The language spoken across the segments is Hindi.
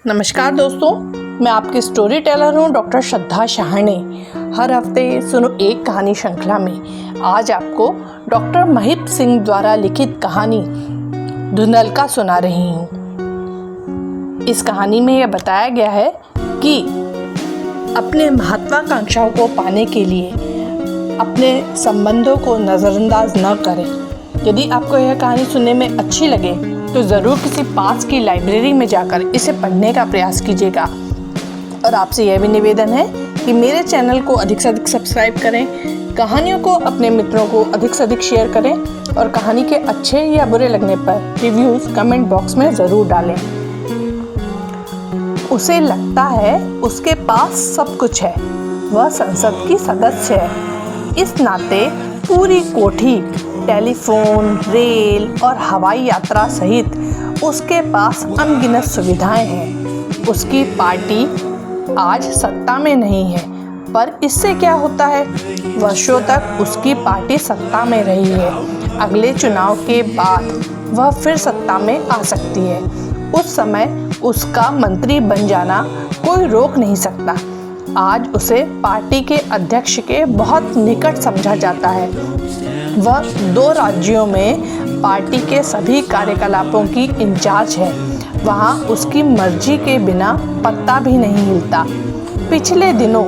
नमस्कार दोस्तों, मैं आपकी स्टोरी टेलर हूँ डॉक्टर श्रद्धा शाहनी। हर हफ्ते सुनो एक कहानी श्रृंखला में आज आपको डॉक्टर महिप सिंह द्वारा लिखित कहानी धुंधलका सुना रही हूँ। इस कहानी में यह बताया गया है कि अपने महत्वाकांक्षाओं को पाने के लिए अपने संबंधों को नज़रअंदाज न करें। यदि आपको यह कहानी सुनने में अच्छी लगे तो ज़रूर किसी पास की लाइब्रेरी में जाकर इसे पढ़ने का प्रयास कीजिएगा। और आपसे यह भी निवेदन है कि मेरे चैनल को अधिक से अधिक सब्सक्राइब करें, कहानियों को अपने मित्रों को अधिक से अधिक शेयर करें और कहानी के अच्छे या बुरे लगने पर रिव्यूज़ कमेंट बॉक्स में ज़रूर डालें। उसे लगता है उसके पास सब कुछ है, वह संसद की सदस्य है। इस नाते पूरी कोठी, टेलीफोन, रेल और हवाई यात्रा सहित उसके पास अनगिनत सुविधाएं हैं। उसकी पार्टी आज सत्ता में नहीं है, पर इससे क्या होता है, वर्षों तक उसकी पार्टी सत्ता में रही है। अगले चुनाव के बाद वह फिर सत्ता में आ सकती है। उस समय उसका मंत्री बन जाना कोई रोक नहीं सकता। आज उसे पार्टी के अध्यक्ष के बहुत निकट समझा जाता है। वह 2 राज्यों में पार्टी के सभी कार्यकलापों की इंचार्ज है। वहाँ उसकी मर्जी के बिना पत्ता भी नहीं हिलता। पिछले दिनों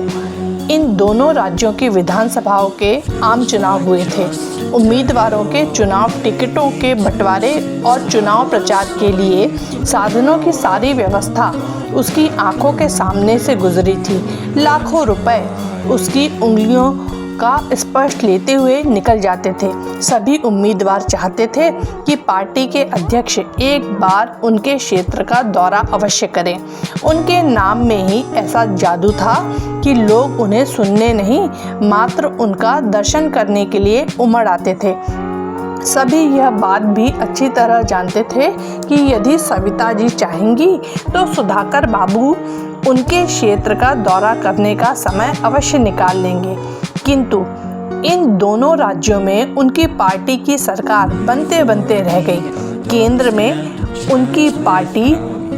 इन दोनों राज्यों की विधानसभाओं के आम चुनाव हुए थे। उम्मीदवारों के चुनाव टिकटों के बंटवारे और चुनाव प्रचार के लिए साधनों की सारी व्यवस्था उसकी आंखों के सामने से गुजरी थी। लाखों रुपए उसकी उंगलियों का स्पर्श लेते हुए निकल जाते थे। सभी उम्मीदवार चाहते थे कि पार्टी के अध्यक्ष एक बार उनके क्षेत्र का दौरा अवश्य करें। उनके नाम में ही ऐसा जादू था कि लोग उन्हें सुनने नहीं, मात्र उनका दर्शन करने के लिए उमड़ आते थे। सभी यह बात भी अच्छी तरह जानते थे कि यदि सविता जी चाहेंगी तो सुधाकर बाबू उनके क्षेत्र का दौरा करने का समय अवश्य निकाल लेंगे। किंतु इन दोनों राज्यों में उनकी पार्टी की सरकार बनते बनते रह गई। केंद्र में उनकी पार्टी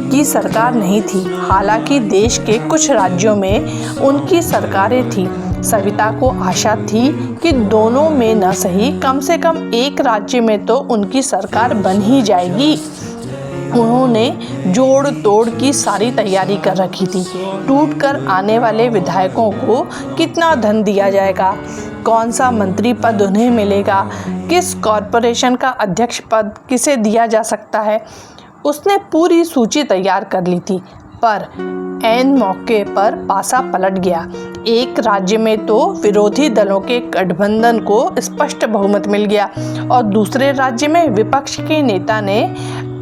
की सरकार नहीं थी। हालांकि देश के कुछ राज्यों में उनकी सरकारें थी। सविता को आशा थी कि दोनों में न सही कम से कम एक राज्य में तो उनकी सरकार बन ही जाएगी। उन्होंने जोड़ तोड़ की सारी तैयारी कर रखी थी। टूटकर आने वाले विधायकों को कितना धन दिया जाएगा, कौन सा मंत्री पद उन्हें मिलेगा, किस कॉरपोरेशन का अध्यक्ष पद किसे दिया जा सकता है, उसने पूरी सूची तैयार कर ली थी। पर ऐन मौके पर पासा पलट गया। एक राज्य में तो विरोधी दलों के गठबंधन को स्पष्ट बहुमत मिल गया और दूसरे राज्य में विपक्ष के नेता ने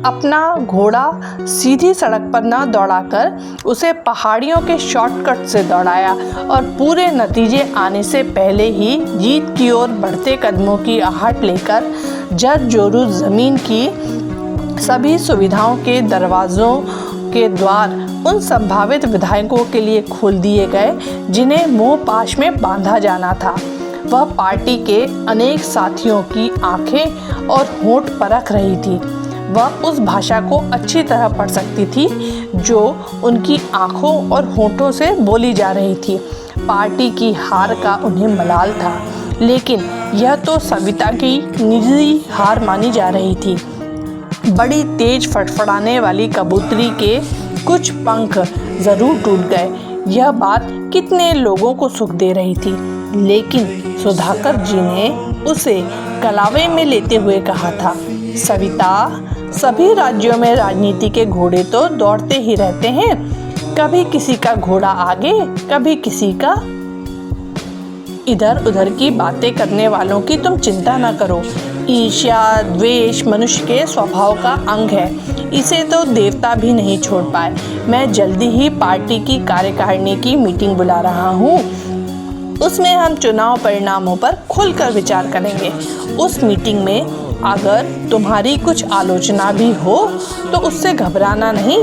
अपना घोड़ा सीधी सड़क पर न दौड़ाकर उसे पहाड़ियों के शॉर्टकट से दौड़ाया और पूरे नतीजे आने से पहले ही जीत की ओर बढ़ते कदमों की आहट लेकर जरजोरू जमीन की सभी सुविधाओं के दरवाज़ों के द्वार उन संभावित विधायकों के लिए खोल दिए गए जिन्हें मोह पाश में बांधा जाना था। वह पार्टी के अनेक साथियों की आंखें और होंठ परख रही थी। वह उस भाषा को अच्छी तरह पढ़ सकती थी जो उनकी आंखों और होंठों से बोली जा रही थी। पार्टी की हार का उन्हें मलाल था, लेकिन यह तो सविता की निजी हार मानी जा रही थी। बड़ी तेज फड़फड़ाने वाली कबूतरी के कुछ पंख ज़रूर टूट गए। यह बात कितने लोगों को सुख दे रही थी, लेकिन सुधाकर जी ने उसे कलावे में लेते हुए कहा था, सविता, सभी राज्यों में राजनीति के घोड़े तो दौड़ते ही रहते हैं। कभी किसी का घोड़ा आगे, कभी किसी का। इधर उधर की बातें करने वालों की तुम चिंता न करो। ईर्ष्या द्वेष मनुष्य के स्वभाव का अंग है, इसे तो देवता भी नहीं छोड़ पाए। मैं जल्दी ही पार्टी की कार्यकारिणी की मीटिंग बुला रहा हूँ। उसमें हम चुनाव परिणामों पर खुलकर विचार करेंगे। उस मीटिंग में अगर तुम्हारी कुछ आलोचना भी हो तो उससे घबराना नहीं,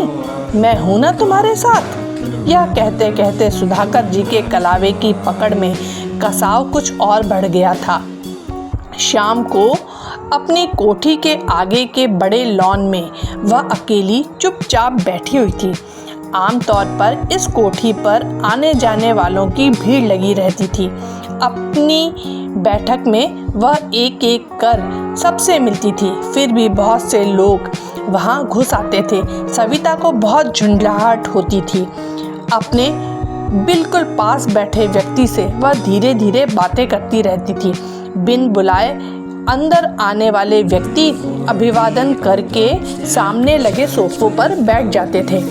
मैं हूँ ना तुम्हारे साथ। यह कहते कहते सुधाकर जी के कलावे की पकड़ में कसाव कुछ और बढ़ गया था। शाम को अपनी कोठी के आगे के बड़े लॉन में वह अकेली चुपचाप बैठी हुई थी। आमतौर पर इस कोठी पर आने जाने वालों की भीड़ लगी रहती थी। अपनी बैठक में वह एक एक कर सबसे मिलती थी, फिर भी बहुत से लोग वहाँ घुस आते थे। सविता को बहुत झुंझलाहट होती थी। अपने बिल्कुल पास बैठे व्यक्ति से वह धीरे धीरे बातें करती रहती थी। बिन बुलाए अंदर आने वाले व्यक्ति अभिवादन करके सामने लगे सोफों पर बैठ जाते थे।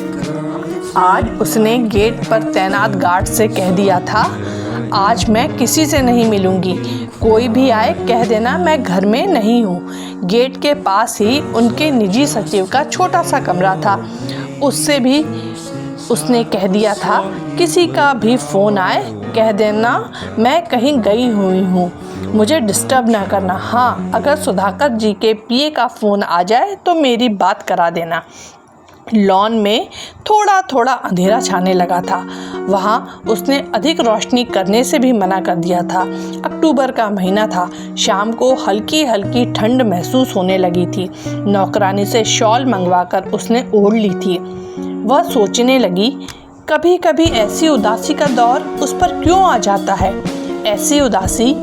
आज उसने गेट पर तैनात गार्ड से कह दिया था, आज मैं किसी से नहीं मिलूंगी, कोई भी आए कह देना मैं घर में नहीं हूँ। गेट के पास ही उनके निजी सचिव का छोटा सा कमरा था, उससे भी उसने कह दिया था, किसी का भी फ़ोन आए कह देना मैं कहीं गई हुई हूँ, मुझे डिस्टर्ब ना करना। हाँ, अगर सुधाकर जी के पीए का फ़ोन आ जाए तो मेरी बात करा देना। लॉन में थोड़ा थोड़ा अंधेरा छाने लगा था। वहाँ उसने अधिक रोशनी करने से भी मना कर दिया था। अक्टूबर का महीना था। शाम को हल्की हल्की ठंड महसूस होने लगी थी। नौकरानी से शॉल मंगवाकर उसने ओढ़ ली थी। वह सोचने लगी, कभी कभी ऐसी उदासी का दौर उस पर क्यों आ जाता है। ऐसी उदासी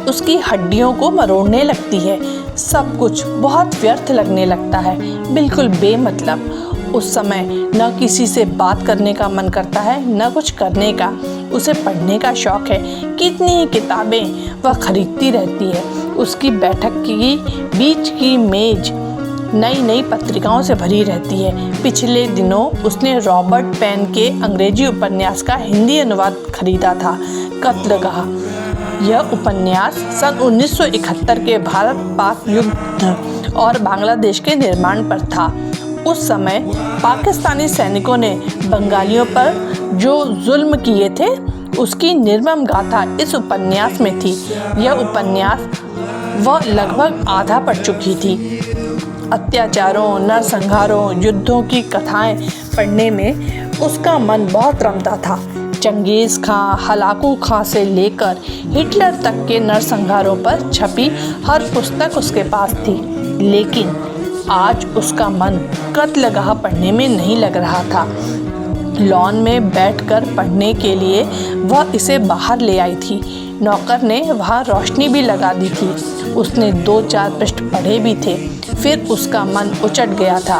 उसकी हड्डियों को मरोड़ने लगती है। सब कुछ बहुत व्यर्थ लगने लगता है, बिल्कुल बेमतलब। उस समय न किसी से बात करने का मन करता है, न कुछ करने का। उसे पढ़ने का शौक है। कितनी ही किताबें वह खरीदती रहती है। उसकी बैठक की बीच की मेज नई नई पत्रिकाओं से भरी रहती है। पिछले दिनों उसने रॉबर्ट पेन के अंग्रेजी उपन्यास का हिंदी अनुवाद खरीदा था, कत्लगाह। यह उपन्यास सन 1971 के भारत पाक युद्ध और बांग्लादेश के निर्माण पर था। उस समय पाकिस्तानी सैनिकों ने बंगालियों पर जो जुल्म किए थे, उसकी निर्मम गाथा इस उपन्यास में थी। यह उपन्यास वह लगभग आधा पढ़ चुकी थी। अत्याचारों, नरसंहारों, युद्धों की कथाएं पढ़ने में उसका मन बहुत रमता था। चंगेज़ खां, हलाकू खां से लेकर हिटलर तक के नरसंहारों पर छपी हर पुस्तक उसके पास थी। लेकिन आज उसका मन कत्लगाह पढ़ने में नहीं लग रहा था। लॉन में बैठकर पढ़ने के लिए वह इसे बाहर ले आई थी। नौकर ने वहाँ रोशनी भी लगा दी थी। उसने 2-4 पृष्ठ पढ़े भी थे, फिर उसका मन उचट गया था।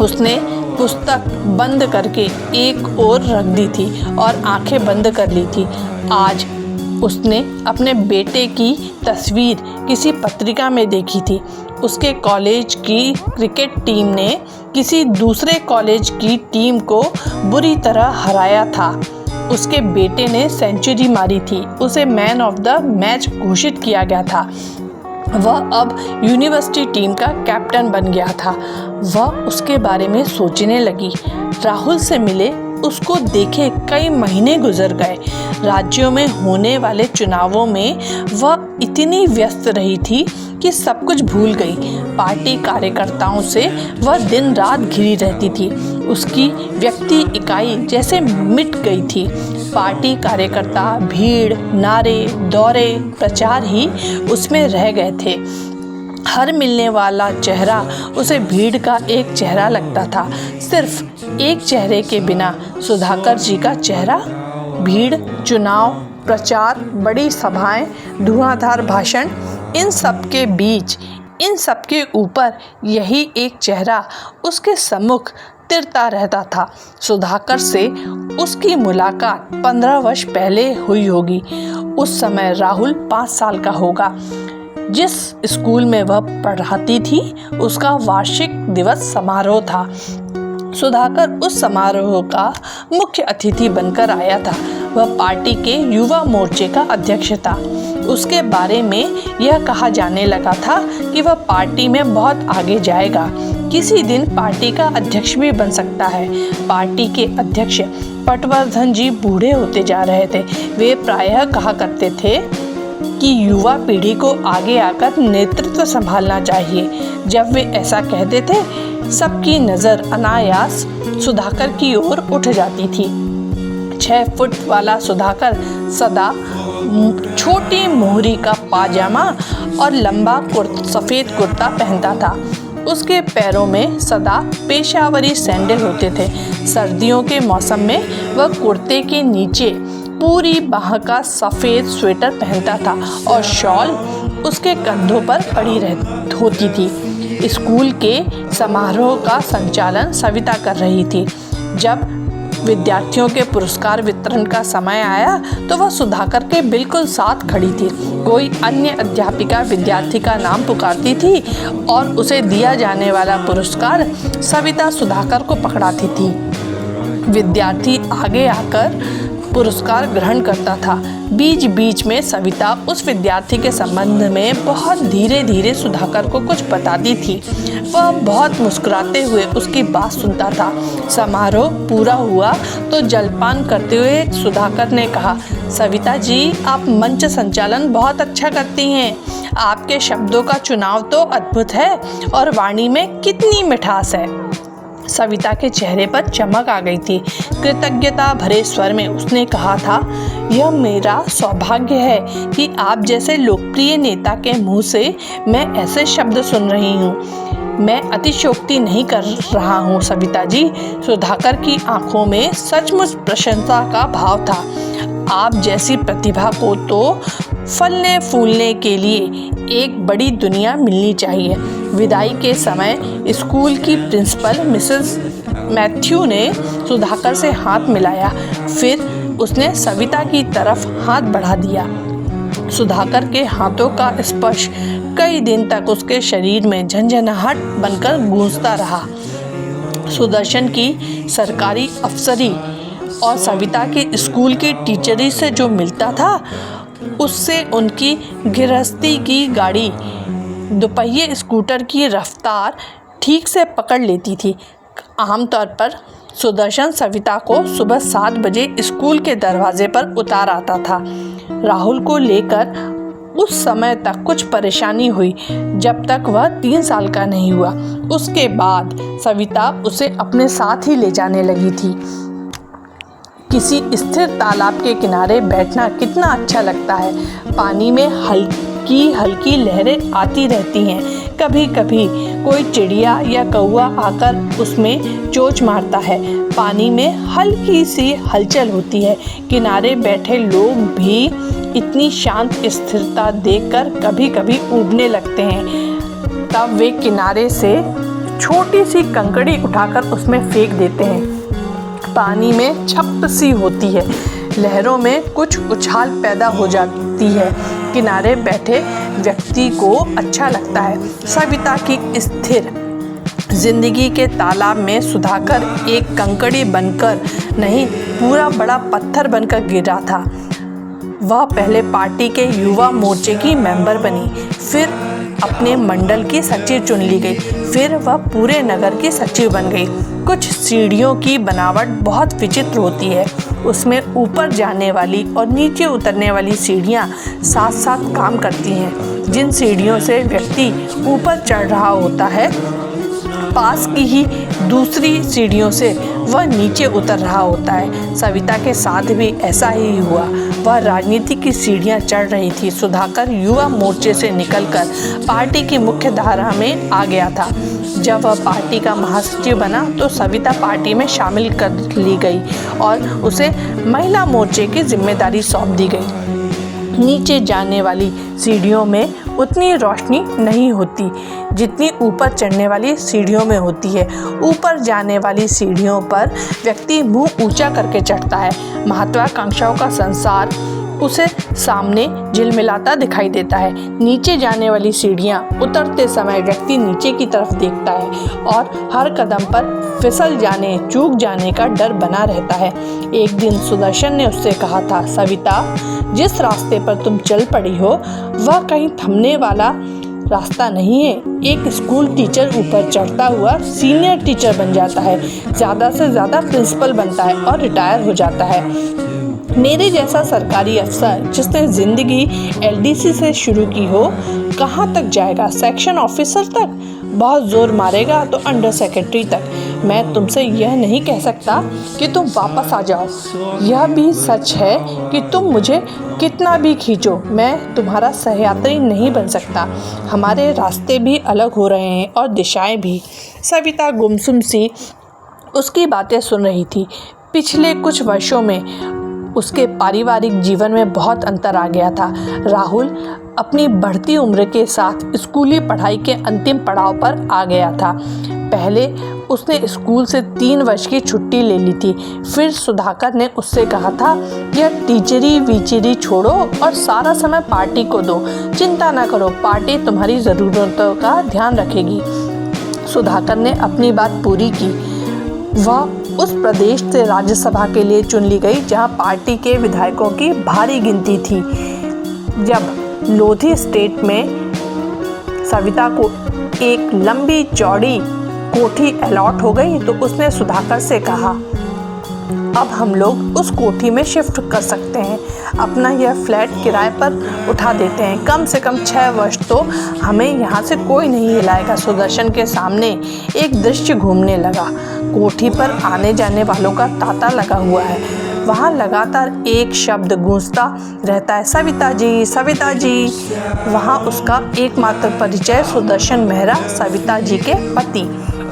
उसने पुस्तक बंद करके एक ओर रख दी थी और आंखें बंद कर ली थी। आज उसने अपने बेटे की तस्वीर किसी पत्रिका में देखी थी। उसके कॉलेज की क्रिकेट टीम ने किसी दूसरे कॉलेज की टीम को बुरी तरह हराया था। उसके बेटे ने सेंचुरी मारी थी। उसे मैन ऑफ द मैच घोषित किया गया था। वह अब यूनिवर्सिटी टीम का कैप्टन बन गया था। वह उसके बारे में सोचने लगी। राहुल से मिले, उसको देखे कई महीने गुजर गए। राज्यों में होने वाले चुनावों में वह इतनी व्यस्त रही थी कि सब कुछ भूल गई। पार्टी कार्यकर्ताओं से वह दिन रात घिरी रहती थी। उसकी व्यक्ति इकाई जैसे मिट गई थी। पार्टी कार्यकर्ता, भीड़, नारे, दौरे, प्रचार ही उसमें रह गए थे। हर मिलने वाला चेहरा उसे भीड़ का एक चेहरा लगता था। सिर्फ एक चेहरे के बिना, सुधाकर जी का चेहरा। भीड़, चुनाव, प्रचार, बड़ी सभाएं, धुआंधार भाषण, इन सब के बीच, इन सब के ऊपर यही एक चेहरा उसके सम्मुख तिरता रहता था। सुधाकर से उसकी मुलाकात 15 वर्ष पहले हुई होगी। उस समय राहुल 5 साल का होगा। जिस स्कूल में वह पढ़ाती थी, उसका वार्षिक दिवस समारोह था। सुधाकर उस समारोह का मुख्य अतिथि बनकर आया था। वह पार्टी के युवा मोर्चे का अध्यक्ष था। उसके बारे में यह कहा जाने लगा था कि वह पार्टी में बहुत आगे जाएगा। किसी दिन पार्टी का अध्यक्ष भी बन सकता है। पार्टी के अध्यक्ष पटवर्धन जी बूढ़े होते जा रहे थे। वे प्रायः कहा करते थे कि युवा पीढ़ी को आगे आकर नेतृत्व संभालना चाहिए। जब वे ऐसा कहते थे, सबकी नज़र अनायास सुधाकर की ओर उठ जाती थी। 6 फुट वाला सुधाकर सदा छोटी मोहरी का पाजामा और लंबा सफ़ेद कुर्ता पहनता था। उसके पैरों में सदा पेशावरी सैंडल होते थे। सर्दियों के मौसम में वह कुर्ते के नीचे पूरी बाह का सफ़ेद स्वेटर पहनता था और शॉल उसके कंधों पर पड़ी होती थी। स्कूल के समारोह का संचालन सविता कर रही थी। जब विद्यार्थियों के पुरस्कार वितरण का समय आया तो वह सुधाकर के बिल्कुल साथ खड़ी थी। कोई अन्य अध्यापिका विद्यार्थी का नाम पुकारती थी और उसे दिया जाने वाला पुरस्कार सविता सुधाकर को पकड़ाती थी। विद्यार्थी आगे आकर पुरस्कार ग्रहण करता था। बीच बीच में सविता उस विद्यार्थी के संबंध में बहुत धीरे धीरे सुधाकर को कुछ बताती थी। वह बहुत मुस्कुराते हुए उसकी बात सुनता था। समारोह पूरा हुआ तो जलपान करते हुए सुधाकर ने कहा, सविता जी, आप मंच संचालन बहुत अच्छा करती हैं। आपके शब्दों का चुनाव तो अद्भुत है और वाणी में कितनी मिठास है। सविता के चेहरे पर चमक आ गई थी। कृतज्ञता भरे स्वर में उसने कहा था, यह मेरा सौभाग्य है कि आप जैसे लोकप्रिय नेता के मुंह से मैं ऐसे शब्द सुन रही हूँ। मैं अतिशयोक्ति नहीं कर रहा हूँ सविता जी। सुधाकर की आंखों में सचमुच प्रशंसा का भाव था। आप जैसी प्रतिभा को तो फलने फूलने के लिए एक बड़ी दुनिया मिलनी चाहिए। विदाई के समय स्कूल की प्रिंसिपल मिसेस मैथ्यू ने सुधाकर से हाथ मिलाया। फिर उसने सविता की तरफ हाथ बढ़ा दिया। सुधाकर के हाथों का स्पर्श कई दिन तक उसके शरीर में झंझनाहट बनकर गूंजता रहा। सुदर्शन की सरकारी अफसरी और सविता के स्कूल की टीचरी से जो मिलता था, उससे उनकी गृहस्थी की गाड़ी दोपहिए स्कूटर की रफ्तार ठीक से पकड़ लेती थी। आमतौर पर सुदर्शन सविता को सुबह 7 बजे स्कूल के दरवाजे पर उतार आता था। राहुल को लेकर उस समय तक कुछ परेशानी हुई जब तक वह 3 साल का नहीं हुआ। उसके बाद सविता उसे अपने साथ ही ले जाने लगी थी। किसी स्थिर तालाब के किनारे बैठना कितना अच्छा लगता है। पानी में हल्की हल्की लहरें आती रहती हैं। कभी कभी कोई चिड़िया या कौवा आकर उसमें चोंच मारता है। पानी में हल्की सी हलचल होती है। किनारे बैठे लोग भी इतनी शांत स्थिरता देखकर कभी कभी ऊबने लगते हैं। तब वे किनारे से छोटी सी कंकड़ी उठाकर उसमें फेंक देते हैं। पानी में छप सी होती है। लहरों में कुछ उछाल पैदा हो जाती है। किनारे बैठे व्यक्ति को अच्छा लगता है। सविता की स्थिर जिंदगी के तालाब में सुधाकर एक कंकड़ी बनकर नहीं, पूरा बड़ा पत्थर बनकर गिरा था। वह पहले पार्टी के युवा मोर्चे की मेंबर बनी, फिर अपने मंडल की सचिव चुन ली गई, फिर वह पूरे नगर की सचिव बन गई। कुछ सीढ़ियों की बनावट बहुत विचित्र होती है। उसमें ऊपर जाने वाली और नीचे उतरने वाली सीढ़ियाँ साथ साथ काम करती हैं। जिन सीढ़ियों से व्यक्ति ऊपर चढ़ रहा होता है, पास की ही दूसरी सीढ़ियों से वह नीचे उतर रहा होता है। सविता के साथ भी ऐसा ही हुआ। वह राजनीति की सीढ़ियां चढ़ रही थी। सुधाकर युवा मोर्चे से निकलकर पार्टी की मुख्य धारा में आ गया था। जब वह पार्टी का महासचिव बना तो सविता पार्टी में शामिल कर ली गई और उसे महिला मोर्चे की जिम्मेदारी सौंप दी गई। नीचे जाने वाली सीढ़ियों में उतनी रोशनी नहीं होती जितनी ऊपर चढ़ने वाली सीढ़ियों में होती है। ऊपर जाने वाली सीढ़ियों पर व्यक्ति मुंह ऊंचा करके चढ़ता है। महत्वाकांक्षाओं का संसार उसे सामने झिलमिलाता दिखाई देता है। नीचे जाने वाली सीढ़ियाँ उतरते समय व्यक्ति नीचे की तरफ देखता है और हर कदम पर फिसल जाने, चूक जाने का डर बना रहता है। एक दिन सुदर्शन ने उससे कहा था, सविता, जिस रास्ते पर तुम चल पड़ी हो वह कहीं थमने वाला रास्ता नहीं है। एक स्कूल टीचर ऊपर चढ़ता हुआ सीनियर टीचर बन जाता है, ज़्यादा से ज़्यादा प्रिंसिपल बनता है और रिटायर हो जाता है। मेरे जैसा सरकारी अफसर जिसने ज़िंदगी LDC से शुरू की हो, कहाँ तक जाएगा? सेक्शन ऑफिसर तक? बहुत ज़ोर मारेगा तो अंडर सेक्रेटरी तक। मैं तुमसे यह नहीं कह सकता कि तुम वापस आ जाओ। यह भी सच है कि तुम मुझे कितना भी खींचो, मैं तुम्हारा सहयात्री नहीं बन सकता। हमारे रास्ते भी अलग हो रहे हैं और दिशाएं भी। सविता गुमसुम सी उसकी बातें सुन रही थी। पिछले कुछ वर्षों में उसके पारिवारिक जीवन में बहुत अंतर आ गया था। राहुल अपनी बढ़ती उम्र के साथ स्कूली पढ़ाई के अंतिम पड़ाव पर आ गया था। पहले उसने स्कूल से 3 वर्ष की छुट्टी ले ली थी। फिर सुधाकर ने उससे कहा था, यह टीचरी वीचरी छोड़ो और सारा समय पार्टी को दो। चिंता ना करो, पार्टी तुम्हारी ज़रूरतों का ध्यान रखेगी। सुधाकर ने अपनी बात पूरी की। वह उस प्रदेश से राज्यसभा के लिए चुन ली गई जहां पार्टी के विधायकों की भारी गिनती थी। जब लोधी स्टेट में सविता को एक लंबी चौड़ी कोठी अलॉट हो गई तो उसने सुधाकर से कहा, अब हम लोग उस कोठी में शिफ्ट कर सकते हैं। अपना यह फ्लैट किराए पर उठा देते हैं। कम से कम 6 वर्ष तो हमें यहाँ से कोई नहीं हिलाएगा। सुदर्शन के सामने एक दृश्य घूमने लगा। कोठी पर आने जाने वालों का तांता लगा हुआ है। वहाँ लगातार एक शब्द गूंजता रहता है, सविता जी, सविता जी। वहाँ उसका एकमात्र परिचय सुदर्शन मेहरा, सविता जी के पति।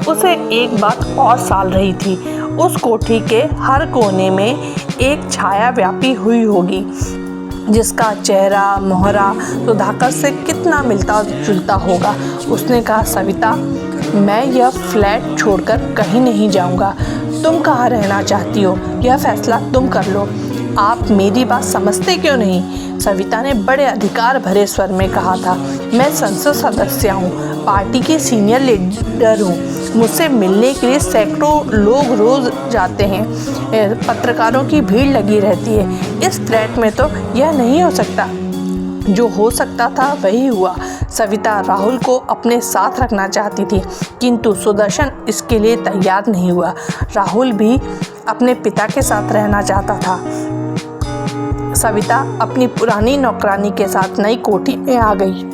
उसे एक बात और साल रही थी, उस कोठी के हर कोने में एक छाया व्यापी हुई होगी जिसका चेहरा मोहरा सुधाकर से कितना मिलता जुलता होगा। उसने कहा, सविता, मैं यह फ्लैट छोड़कर कहीं नहीं जाऊंगा। तुम कहाँ रहना चाहती हो, यह फैसला तुम कर लो। आप मेरी बात समझते क्यों नहीं? सविता ने बड़े अधिकार भरे स्वर में कहा था, मैं संसद सदस्य हूँ, पार्टी की सीनियर लीडर हूँ। मुझसे मिलने के लिए सैकड़ों लोग रोज जाते हैं। पत्रकारों की भीड़ लगी रहती है। इस फ्लैट में तो यह नहीं हो सकता। जो हो सकता था वही हुआ। सविता राहुल को अपने साथ रखना चाहती थी, किंतु सुदर्शन इसके लिए तैयार नहीं हुआ। राहुल भी अपने पिता के साथ रहना चाहता था। सविता अपनी पुरानी नौकरानी के साथ नई कोठी में आ गई।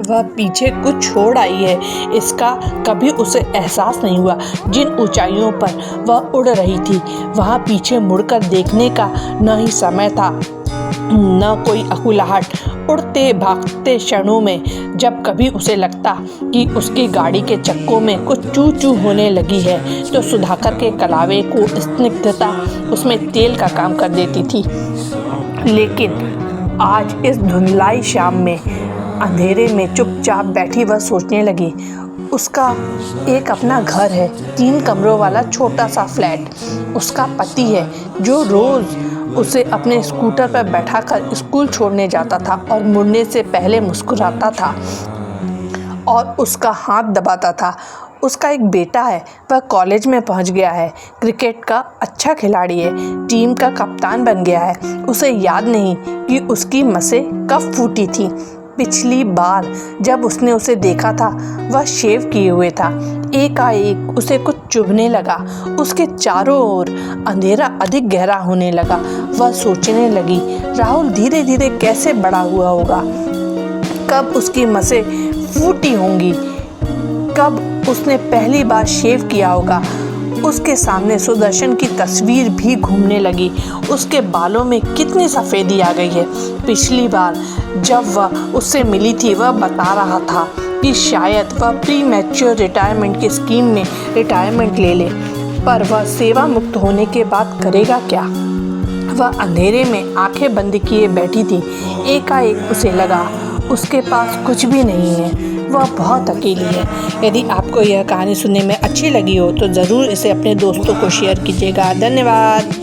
वह पीछे कुछ छोड़ आई है, इसका कभी उसे एहसास नहीं हुआ। जिन ऊंचाइयों पर वह उड़ रही थी, वहाँ पीछे मुड़कर देखने का न ही समय था, न कोई अकुलाहट। उड़ते भागते क्षणों में जब कभी उसे लगता कि उसकी गाड़ी के चक्कों में कुछ चू चू होने लगी है, तो सुधाकर के कलावे को स्निग्धता उसमें तेल का काम कर देती थी। लेकिन आज इस धुंधलाई शाम में अंधेरे में चुपचाप बैठी वह सोचने लगी। उसका एक अपना घर है, 3 कमरों वाला छोटा सा फ्लैट। उसका पति है जो रोज़ उसे अपने स्कूटर पर बैठाकर स्कूल छोड़ने जाता था और मुड़ने से पहले मुस्कुराता था और उसका हाथ दबाता था। उसका एक बेटा है, वह कॉलेज में पहुंच गया है, क्रिकेट का अच्छा खिलाड़ी है, टीम का कप्तान बन गया है। उसे याद नहीं कि उसकी मसें कब फूटी थी। पिछली बार जब उसने उसे देखा था वह शेव किए हुए था। एकाएक उसे कुछ चुभने लगा। उसके चारों ओर अंधेरा अधिक गहरा होने लगा। वह सोचने लगी, राहुल धीरे धीरे कैसे बड़ा हुआ होगा, कब उसकी मसें फूटी होंगी, कब उसने पहली बार शेव किया होगा। उसके सामने सुदर्शन की तस्वीर भी घूमने लगी। उसके बालों में कितनी सफ़ेदी आ गई है। पिछली बार जब वह उससे मिली थी वह बता रहा था कि शायद वह प्री मैच्योर रिटायरमेंट की स्कीम में रिटायरमेंट ले ले, पर वह सेवा मुक्त होने के बाद करेगा क्या? वह अंधेरे में आंखें बंद किए बैठी थी। एकाएक उसे लगा उसके पास कुछ भी नहीं है, वह बहुत अकेली है। यदि आपको यह कहानी सुनने में अच्छी लगी हो तो ज़रूर इसे अपने दोस्तों को शेयर कीजिएगा। धन्यवाद।